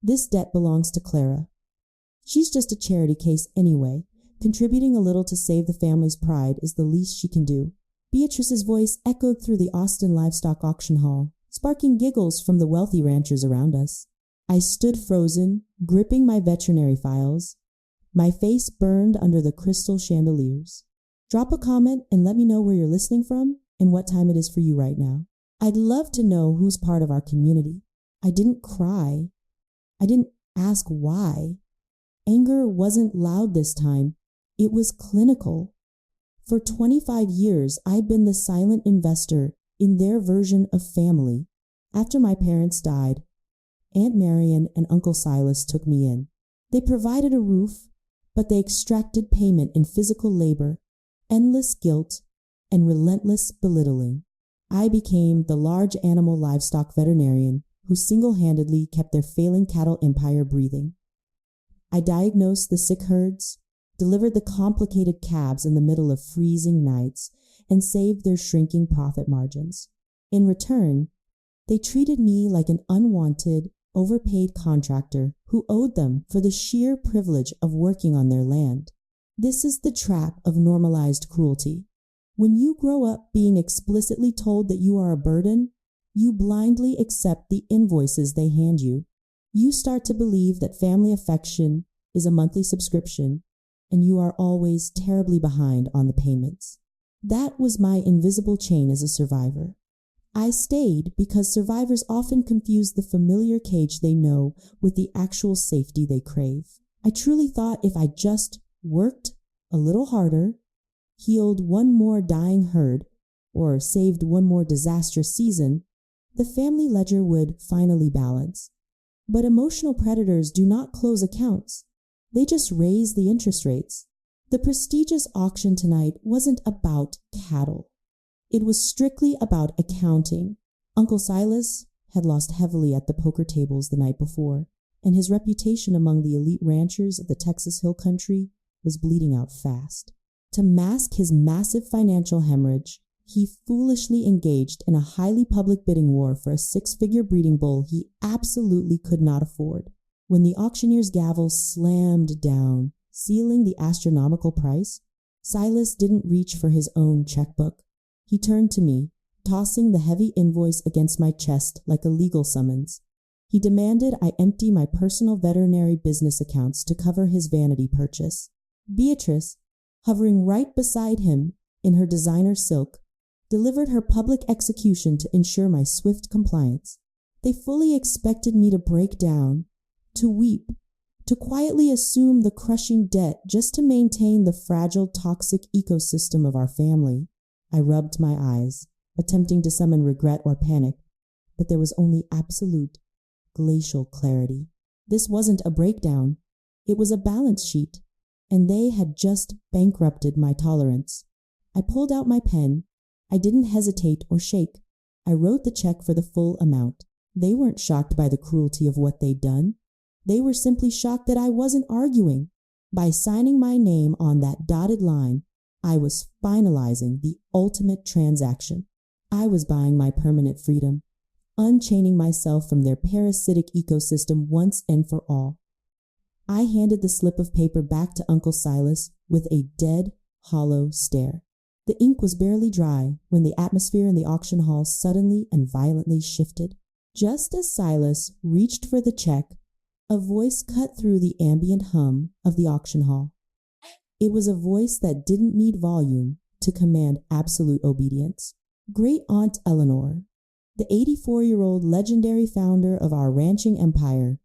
This debt belongs to Clara. She's just a charity case anyway. Contributing a little to save the family's pride is the least she can do." Beatrice's voice echoed through the Austin livestock auction hall, sparking giggles from the wealthy ranchers around us. I stood frozen, gripping my veterinary files. My face burned under the crystal chandeliers. Drop a comment and let me know where you're listening from and what time it is for you right now. I'd love to know who's part of our community. I didn't cry. I didn't ask why. Anger wasn't loud this time. It was clinical. For 25 years, I'd been the silent investor in their version of family. After my parents died, Aunt Marion and Uncle Silas took me in. They provided a roof, but they extracted payment in physical labor, endless guilt, and relentless belittling. I became the large animal livestock veterinarian who single-handedly kept their failing cattle empire breathing. I diagnosed the sick herds, delivered the complicated calves in the middle of freezing nights, and saved their shrinking profit margins. In return, they treated me like an unwanted, overpaid contractor who owed them for the sheer privilege of working on their land. This is the trap of normalized cruelty. When you grow up being explicitly told that you are a burden, you blindly accept the invoices they hand you. You start to believe that family affection is a monthly subscription, and you are always terribly behind on the payments. That was my invisible chain as a survivor. I stayed because survivors often confuse the familiar cage they know with the actual safety they crave. I truly thought if I just worked a little harder, healed one more dying herd, or saved one more disastrous season, the family ledger would finally balance. But emotional predators do not close accounts. They just raise the interest rates. The prestigious auction tonight wasn't about cattle. It was strictly about accounting. Uncle Silas had lost heavily at the poker tables the night before, and his reputation among the elite ranchers of the Texas Hill Country was bleeding out fast. To mask his massive financial hemorrhage, he foolishly engaged in a highly public bidding war for a six-figure breeding bull he absolutely could not afford. When the auctioneer's gavel slammed down, sealing the astronomical price, Silas didn't reach for his own checkbook. He turned to me, tossing the heavy invoice against my chest like a legal summons. He demanded I empty my personal veterinary business accounts to cover his vanity purchase. Beatrice, hovering right beside him in her designer silk, delivered her public execution to ensure my swift compliance. They fully expected me to break down, to weep, to quietly assume the crushing debt just to maintain the fragile, toxic ecosystem of our family. I rubbed my eyes, attempting to summon regret or panic, but there was only absolute, glacial clarity. This wasn't a breakdown. It was a balance sheet, and they had just bankrupted my tolerance. I pulled out my pen. I didn't hesitate or shake. I wrote the check for the full amount. They weren't shocked by the cruelty of what they'd done. They were simply shocked that I wasn't arguing. By signing my name on that dotted line, I was finalizing the ultimate transaction. I was buying my permanent freedom, unchaining myself from their parasitic ecosystem once and for all. I handed the slip of paper back to Uncle Silas with a dead, hollow stare. The ink was barely dry when the atmosphere in the auction hall suddenly and violently shifted. Just as Silas reached for the check, a voice cut through the ambient hum of the auction hall. It was a voice that didn't need volume to command absolute obedience. Great Aunt Eleanor, the 84-year-old legendary founder of our ranching empire,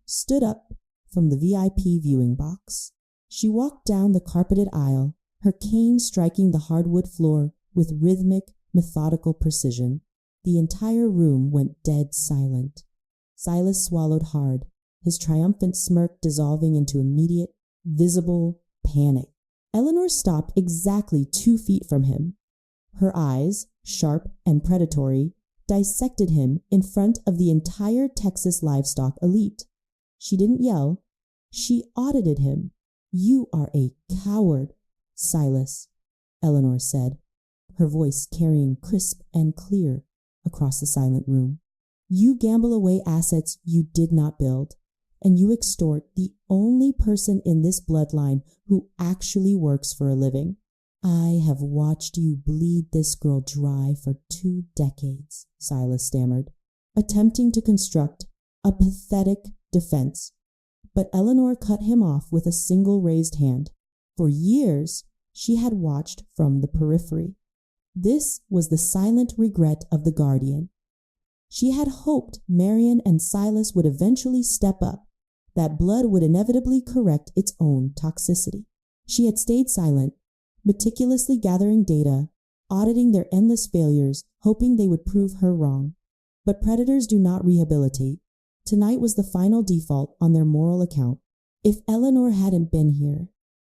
stood up from the VIP viewing box. She walked down the carpeted aisle, her cane striking the hardwood floor with rhythmic, methodical precision. The entire room went dead silent. Silas swallowed hard, his triumphant smirk dissolving into immediate, visible panic. Eleanor stopped exactly 2 feet from him. Her eyes, sharp and predatory, dissected him in front of the entire Texas livestock elite. She didn't yell. She audited him. "You are a coward, Silas," Eleanor said, her voice carrying crisp and clear across the silent room. "You gamble away assets you did not build. and you extort the only person in this bloodline who actually works for a living. I have watched you bleed this girl dry for 2 decades, Silas stammered, attempting to construct a pathetic defense. But Eleanor cut him off with a single raised hand. For years, she had watched from the periphery. This was the silent regret of the guardian. She had hoped Marian and Silas would eventually step up, that blood would inevitably correct its own toxicity. She had stayed silent, meticulously gathering data, auditing their endless failures, hoping they would prove her wrong. But predators do not rehabilitate. Tonight was the final default on their moral account. If Eleanor hadn't been here,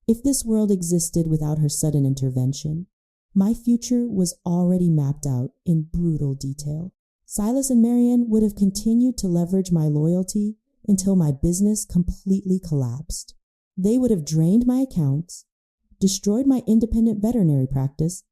if this world existed without her sudden intervention, my future was already mapped out in brutal detail. Silas and Marian would have continued to leverage my loyalty until my business completely collapsed. They would have drained my accounts, destroyed my independent veterinary practice,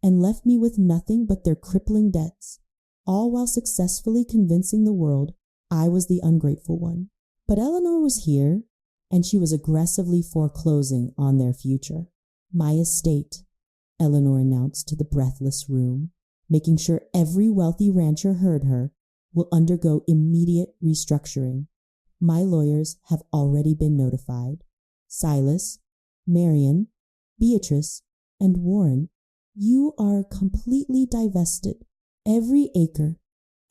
and left me with nothing but their crippling debts, all while successfully convincing the world I was the ungrateful one. But Eleanor was here, and she was aggressively foreclosing on their future. My estate, Eleanor announced to the breathless room, making sure every wealthy rancher heard her, will undergo immediate restructuring. My lawyers have already been notified. Silas, Marian, Beatrice, and Warren, you are completely divested. Every acre,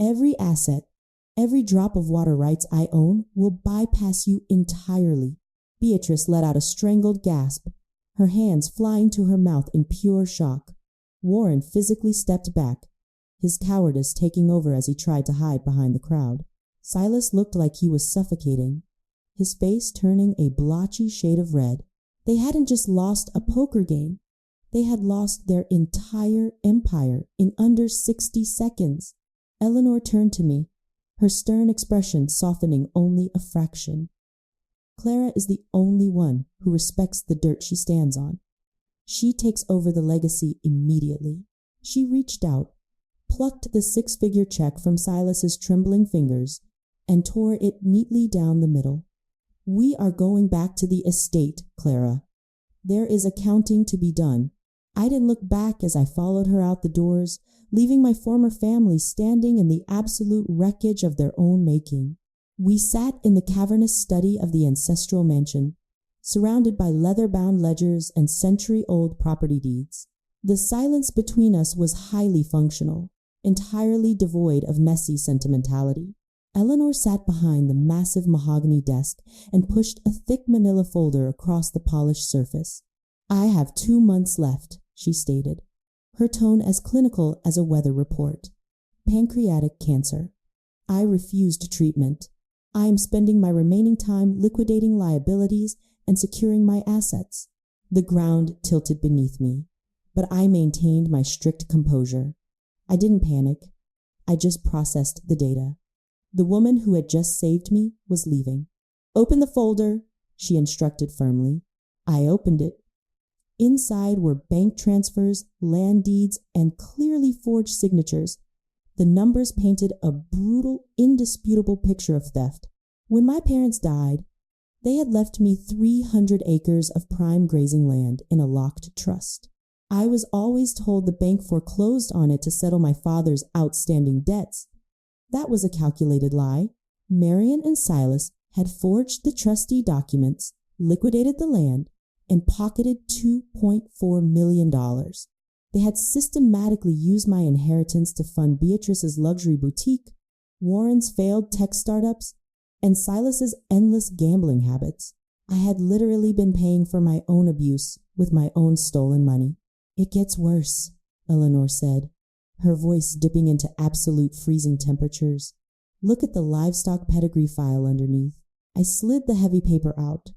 every asset, every drop of water rights I own will bypass you entirely. Beatrice let out a strangled gasp, her hands flying to her mouth in pure shock. Warren physically stepped back, his cowardice taking over as he tried to hide behind the crowd. Silas looked like he was suffocating, his face turning a blotchy shade of red. They hadn't just lost a poker game. They had lost their entire empire in under 60 seconds. Eleanor turned to me, her stern expression softening only a fraction. Clara is the only one who respects the dirt she stands on. She takes over the legacy immediately. She reached out, plucked the 6-figure check from Silas's trembling fingers, and tore it neatly down the middle. We are going back to the estate, Clara. There is accounting to be done. I didn't look back as I followed her out the doors, leaving my former family standing in the absolute wreckage of their own making. We sat in the cavernous study of the ancestral mansion, surrounded by leather-bound ledgers and century-old property deeds. The silence between us was highly functional, entirely devoid of messy sentimentality. Eleanor sat behind the massive mahogany desk and pushed a thick manila folder across the polished surface. I have 2 months left, she stated, her tone as clinical as a weather report. Pancreatic cancer. I refused treatment. I am spending my remaining time liquidating liabilities and securing my assets. The ground tilted beneath me, but I maintained my strict composure. I didn't panic. I just processed the data. The woman who had just saved me was leaving. Open the folder, she instructed firmly. I opened it. Inside were bank transfers, land deeds, and clearly forged signatures. The numbers painted a brutal, indisputable picture of theft. When my parents died, they had left me 300 acres of prime grazing land in a locked trust. I was always told the bank foreclosed on it to settle my father's outstanding debts. That was a calculated lie. Marian and Silas had forged the trustee documents, liquidated the land, and pocketed $2.4 million. They had systematically used my inheritance to fund Beatrice's luxury boutique, Warren's failed tech startups, and Silas's endless gambling habits. I had literally been paying for my own abuse with my own stolen money. It gets worse, Eleanor said, her voice dipping into absolute freezing temperatures. Look at the livestock pedigree file underneath. I slid the heavy paper out.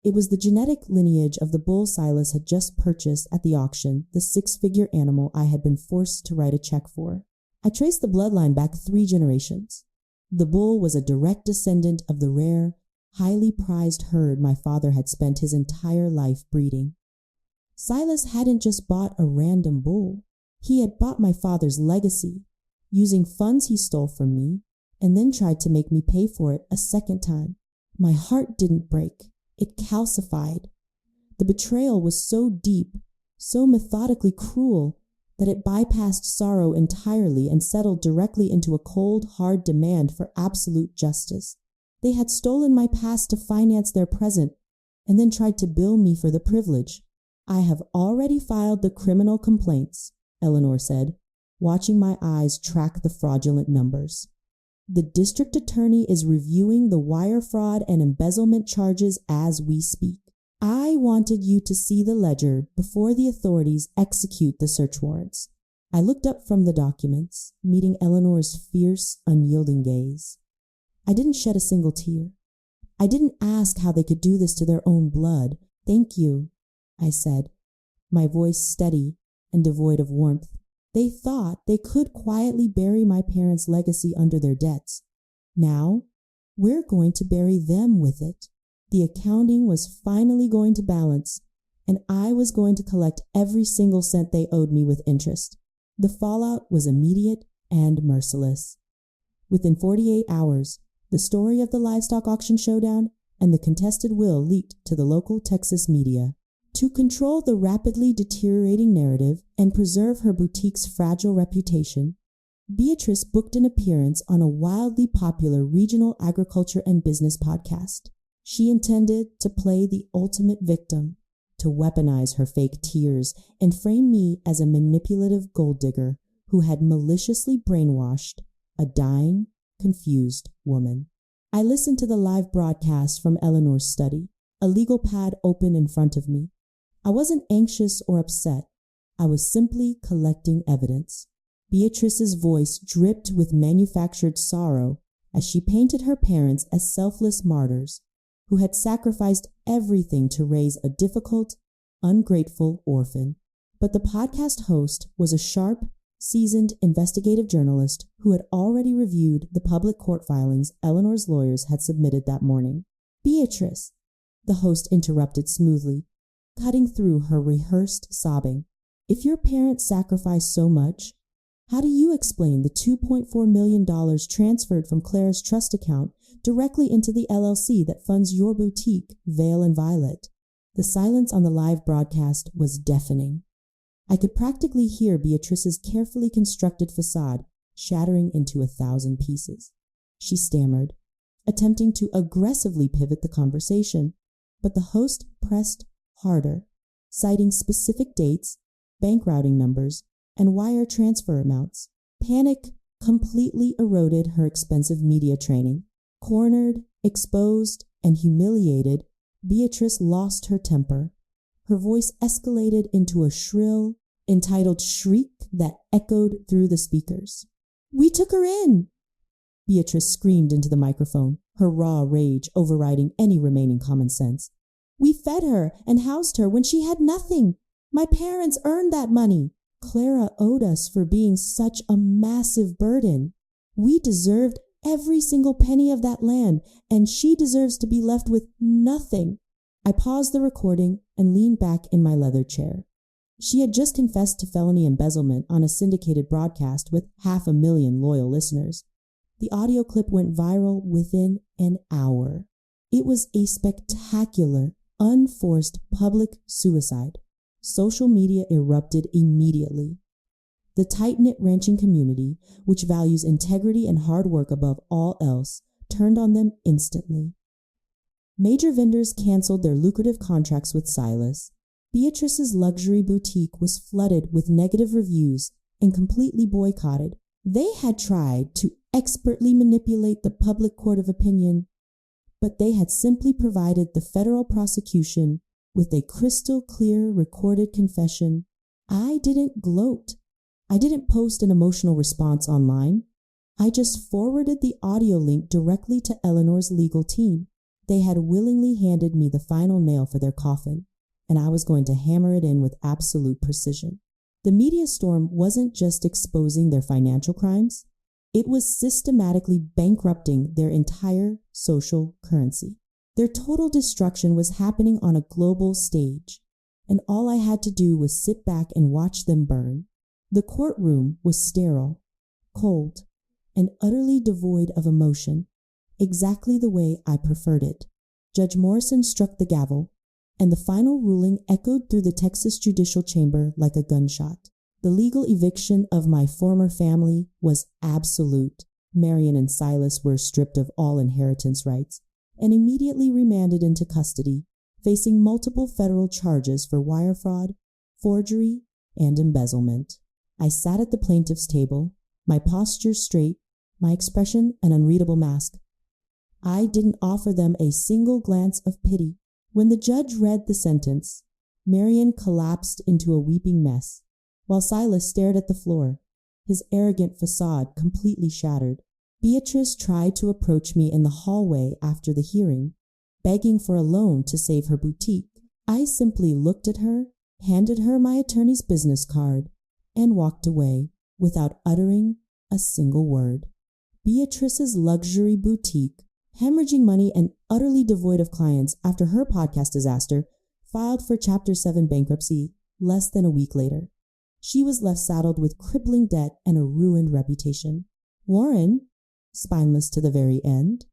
It was the genetic lineage of the bull Silas had just purchased at the auction, the 6-figure animal I had been forced to write a check for. I traced the bloodline back 3 generations. The bull was a direct descendant of the rare, highly prized herd my father had spent his entire life breeding. Silas hadn't just bought a random bull. He had bought my father's legacy, using funds he stole from me, and then tried to make me pay for it a second time. My heart didn't break. It calcified. The betrayal was so deep, so methodically cruel, that it bypassed sorrow entirely and settled directly into a cold, hard demand for absolute justice. They had stolen my past to finance their present, and then tried to bill me for the privilege. I have already filed the criminal complaints, Eleanor said, watching my eyes track the fraudulent numbers. The district attorney is reviewing the wire fraud and embezzlement charges as we speak. I wanted you to see the ledger before the authorities execute the search warrants. I looked up from the documents, meeting Eleanor's fierce, unyielding gaze. I didn't shed a single tear. I didn't ask how they could do this to their own blood. Thank you, I said, my voice steady and devoid of warmth. They thought they could quietly bury my parents' legacy under their debts. Now, we're going to bury them with it. The accounting was finally going to balance, and I was going to collect every single cent they owed me with interest. The fallout was immediate and merciless. Within 48 hours, the story of the livestock auction showdown and the contested will leaked to the local Texas media. To control the rapidly deteriorating narrative and preserve her boutique's fragile reputation, Beatrice booked an appearance on a wildly popular regional agriculture and business podcast. She intended to play the ultimate victim, to weaponize her fake tears and frame me as a manipulative gold digger who had maliciously brainwashed a dying, confused woman. I listened to the live broadcast from Eleanor's study, a legal pad open in front of me. I wasn't anxious or upset. I was simply collecting evidence. Beatrice's voice dripped with manufactured sorrow as she painted her parents as selfless martyrs who had sacrificed everything to raise a difficult, ungrateful orphan. But the podcast host was a sharp, seasoned investigative journalist who had already reviewed the public court filings Eleanor's lawyers had submitted that morning. Beatrice, the host interrupted smoothly, cutting through her rehearsed sobbing. If your parents sacrificed so much, how do you explain the $2.4 million transferred from Clara's trust account directly into the LLC that funds your boutique, Veil and Violet? The silence on the live broadcast was deafening. I could practically hear Beatrice's carefully constructed facade shattering into 1,000 pieces. She stammered, attempting to aggressively pivot the conversation, but the host pressed harder, citing specific dates, bank routing numbers, and wire transfer amounts. Panic completely eroded her expensive media training. Cornered, exposed, and humiliated, Beatrice lost her temper. Her voice escalated into a shrill, entitled shriek that echoed through the speakers. "We took her in!" Beatrice screamed into the microphone, her raw rage overriding any remaining common sense. "We fed her and housed her when she had nothing. My parents earned that money. Clara owed us for being such a massive burden. We deserved every single penny of that land, and she deserves to be left with nothing." I paused the recording and leaned back in my leather chair. She had just confessed to felony embezzlement on a syndicated broadcast with 500,000 loyal listeners. The audio clip went viral within an hour. It was a spectacular, unforced public suicide. Social media erupted immediately. The tight-knit ranching community, which values integrity and hard work above all else, turned on them instantly. Major vendors canceled their lucrative contracts with Silas. Beatrice's luxury boutique was flooded with negative reviews and completely boycotted. They had tried to expertly manipulate the public court of opinion, but they had simply provided the federal prosecution with a crystal clear recorded confession. I didn't gloat. I didn't post an emotional response online. I just forwarded the audio link directly to Eleanor's legal team. They had willingly handed me the final nail for their coffin, and I was going to hammer it in with absolute precision. The media storm wasn't just exposing their financial crimes. It was systematically bankrupting their entire social currency. Their total destruction was happening on a global stage, and all I had to do was sit back and watch them burn. The courtroom was sterile, cold, and utterly devoid of emotion. exactly the way I preferred it. Judge Morrison struck the gavel, and the final ruling echoed through the Texas judicial chamber like a gunshot. The legal eviction of my former family was absolute. Marion and Silas were stripped of all inheritance rights and immediately remanded into custody, facing multiple federal charges for wire fraud, forgery, and embezzlement. I sat at the plaintiff's table, my posture straight, my expression an unreadable mask. I didn't offer them a single glance of pity. When the judge read the sentence, Marion collapsed into a weeping mess, while Silas stared at the floor, his arrogant facade completely shattered. Beatrice tried to approach me in the hallway after the hearing, begging for a loan to save her boutique. I simply looked at her, handed her my attorney's business card, and walked away without uttering a single word. Beatrice's luxury boutique, hemorrhaging money and utterly devoid of clients after her podcast disaster, filed for Chapter 7 bankruptcy less than a week later. She was left saddled with crippling debt and a ruined reputation. Warren, spineless to the very end,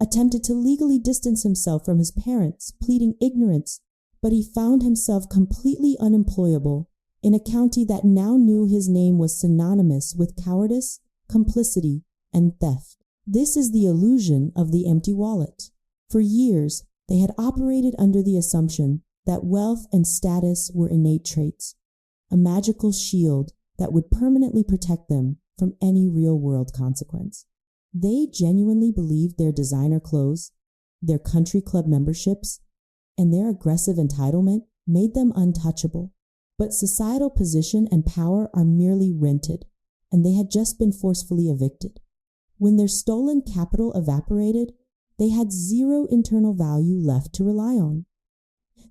attempted to legally distance himself from his parents, pleading ignorance, but he found himself completely unemployable in a county that now knew his name was synonymous with cowardice, complicity, and theft. This is the illusion of the empty wallet. For years, they had operated under the assumption that wealth and status were innate traits, a magical shield that would permanently protect them from any real-world consequence. They genuinely believed their designer clothes, their country club memberships, and their aggressive entitlement made them untouchable. But societal position and power are merely rented, and they had just been forcefully evicted. When their stolen capital evaporated, they had zero internal value left to rely on.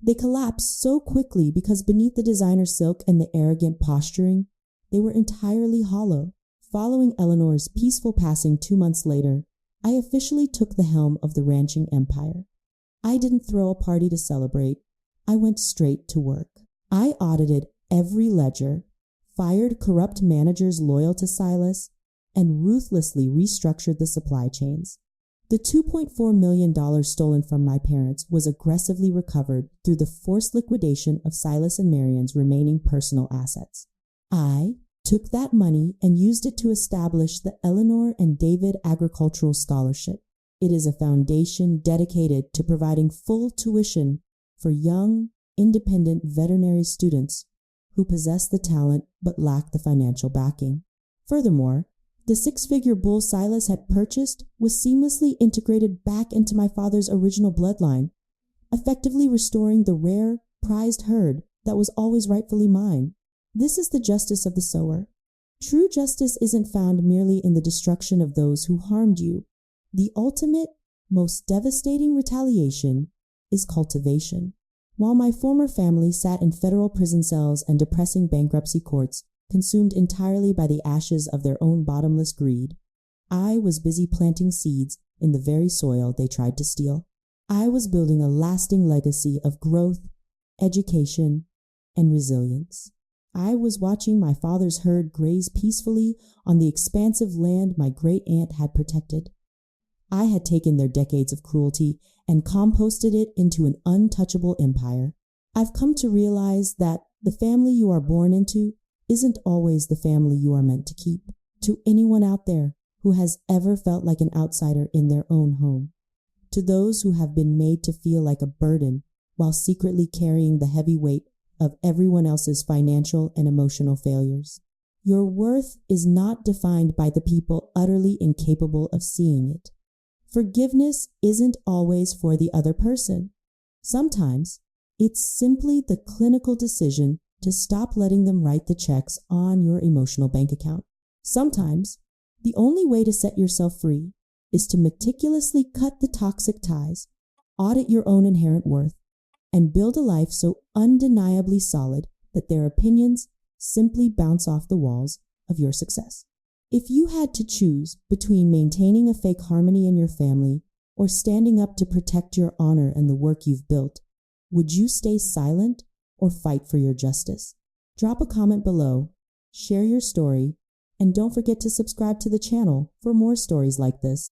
They collapsed so quickly because beneath the designer silk and the arrogant posturing, they were entirely hollow. Following Eleanor's peaceful passing 2 months later, I officially took the helm of the ranching empire. I didn't throw a party to celebrate. I went straight to work. I audited every ledger, fired corrupt managers loyal to Silas, and ruthlessly restructured the supply chains. The $2.4 million stolen from my parents was aggressively recovered through the forced liquidation of Silas and Marion's remaining personal assets. I took that money and used it to establish the Eleanor and David Agricultural Scholarship. It is a foundation dedicated to providing full tuition for young, independent veterinary students who possess the talent but lack the financial backing. Furthermore, the 6-figure bull Silas had purchased was seamlessly integrated back into my father's original bloodline, effectively restoring the rare, prized herd that was always rightfully mine. This is the justice of the sower. True justice isn't found merely in the destruction of those who harmed you. The ultimate, most devastating retaliation is cultivation. While my former family sat in federal prison cells and depressing bankruptcy courts, consumed entirely by the ashes of their own bottomless greed, I was busy planting seeds in the very soil they tried to steal. I was building a lasting legacy of growth, education, and resilience. I was watching my father's herd graze peacefully on the expansive land my great-aunt had protected. I had taken their decades of cruelty and composted it into an untouchable empire. I've come to realize that the family you are born into isn't always the family you are meant to keep. To anyone out there who has ever felt like an outsider in their own home, to those who have been made to feel like a burden while secretly carrying the heavy weight of everyone else's financial and emotional failures, your worth is not defined by the people utterly incapable of seeing it. Forgiveness isn't always for the other person. Sometimes it's simply the clinical decision to stop letting them write the checks on your emotional bank account. Sometimes the only way to set yourself free is to meticulously cut the toxic ties, audit your own inherent worth, and build a life so undeniably solid that their opinions simply bounce off the walls of your success. If you had to choose between maintaining a fake harmony in your family or standing up to protect your honor and the work you've built, would you stay silent or fight for your justice? Drop a comment below, share your story, and don't forget to subscribe to the channel for more stories like this.